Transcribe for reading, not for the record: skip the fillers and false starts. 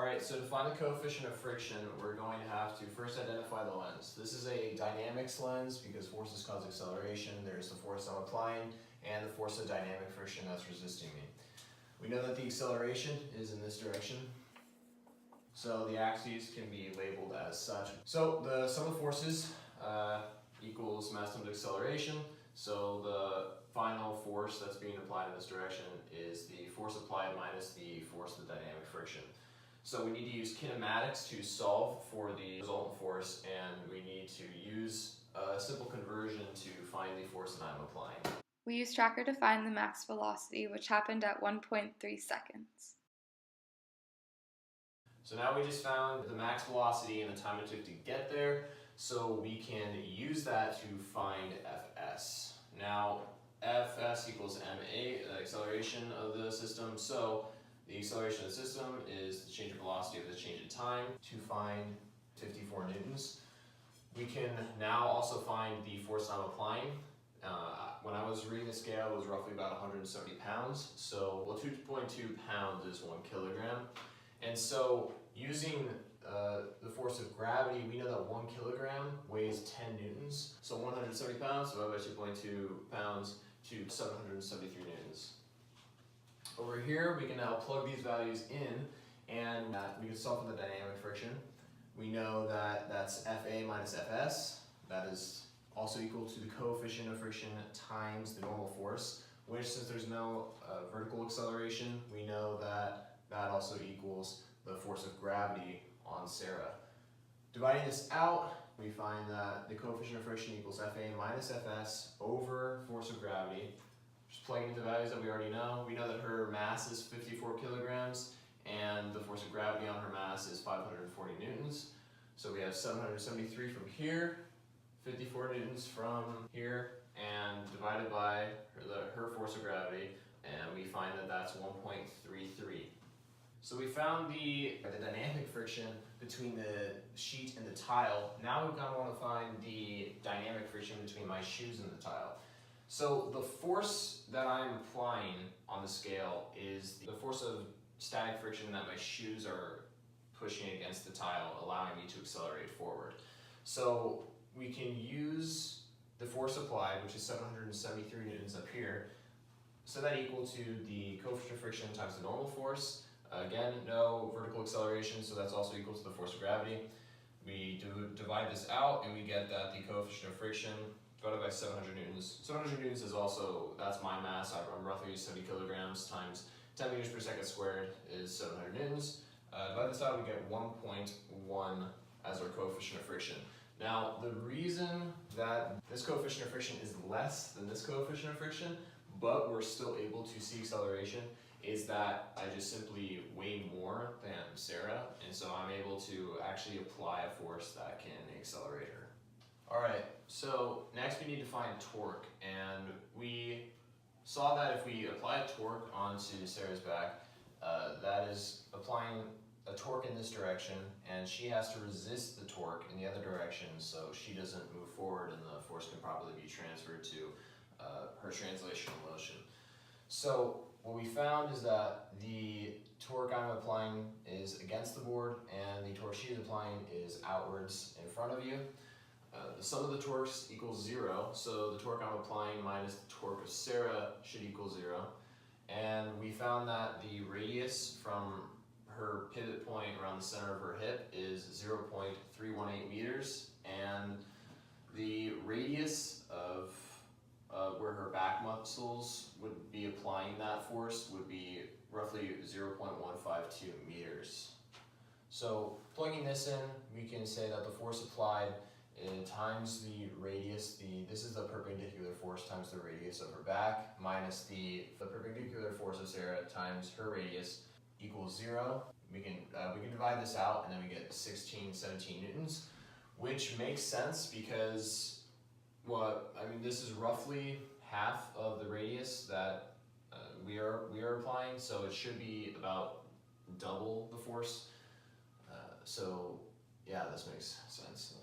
Alright, so to find the coefficient of friction, we're going to have to first identify the lens. This is a dynamics lens because forces cause acceleration. There's the force I'm applying and the force of dynamic friction that's resisting me. We know that the acceleration is in this direction, so the axes can be labeled as such. So the sum of forces equals mass times acceleration. So the final force that's being applied in this direction is the force applied minus the force of the dynamic friction. So we need to use kinematics to solve for the resultant force, and we need to use a simple conversion to find the force that I'm applying. We used Tracker to find the max velocity, which happened at 1.3 seconds. So now we just found the max velocity and the time it took to get there, so we can use that to find Fs. Now, Fs equals ma, the acceleration of the system, so the acceleration of the system is the change of velocity of the change in time. To find 54 newtons, we can now also find the force I'm applying. When I was reading the scale, it was roughly about 170 pounds. So, 2.2 pounds is 1 kilogram. And so, using the force of gravity, we know that 1 kilogram weighs 10 newtons. So 170 pounds divided by 2.2 pounds to 773 newtons. Over here, we can now plug these values in, and we can solve for the dynamic friction. We know that that's Fa minus Fs. That is also equal to the coefficient of friction times the normal force, which, since there's no vertical acceleration, we know that that also equals the force of gravity on Sarah. Dividing this out, we find that the coefficient of friction equals Fa minus Fs over force of gravity. Just plugging into values that we already know. We know that her mass is 54 kilograms and the force of gravity on her mass is 540 newtons. So we have 773 from here, 54 newtons from here, and divided by her force of gravity, and we find that that's 1.33. So we found the dynamic friction between the sheet and the tile. Now we kind of want to find the dynamic friction between my shoes and the tile. So the force that I'm applying on the scale is the force of static friction that my shoes are pushing against the tile, allowing me to accelerate forward. So we can use the force applied, which is 773 newtons up here, so that equal to the coefficient of friction times the normal force. Again, no vertical acceleration, so that's also equal to the force of gravity. We divide this out, and we get that the coefficient of friction divided by 700 newtons. 700 newtons is also, that's my mass. I'm roughly 70 kilograms times 10 meters per second squared is 700 newtons. Divide this out, we get 1.1 as our coefficient of friction. Now, the reason that this coefficient of friction is less than this coefficient of friction, but we're still able to see acceleration, is that I just simply weigh more than Sarah, and so I'm able to actually apply a force that can accelerate her. Alright, so next we need to find torque, and we saw that if we apply a torque onto Sarah's back, that is applying a torque in this direction, and she has to resist the torque in the other direction so she doesn't move forward and the force can properly be transferred to her translational motion. So what we found is that the torque I'm applying is against the board and the torque she's applying is outwards in front of you. The sum of the torques equals 0, so the torque I'm applying minus the torque of Sarah should equal 0. And we found that the radius from her pivot point around the center of her hip is 0.318 meters, and the radius of where her back muscles would be applying that force would be roughly 0.152 meters. So plugging this in, we can say that the force applied times the radius, this is the perpendicular force times the radius of her back, minus the perpendicular force of Sarah times her radius equals 0. We can divide this out, and then we get 17 newtons, which makes sense because, this is roughly half of the radius that we are applying, so it should be about double the force. So yeah, this makes sense.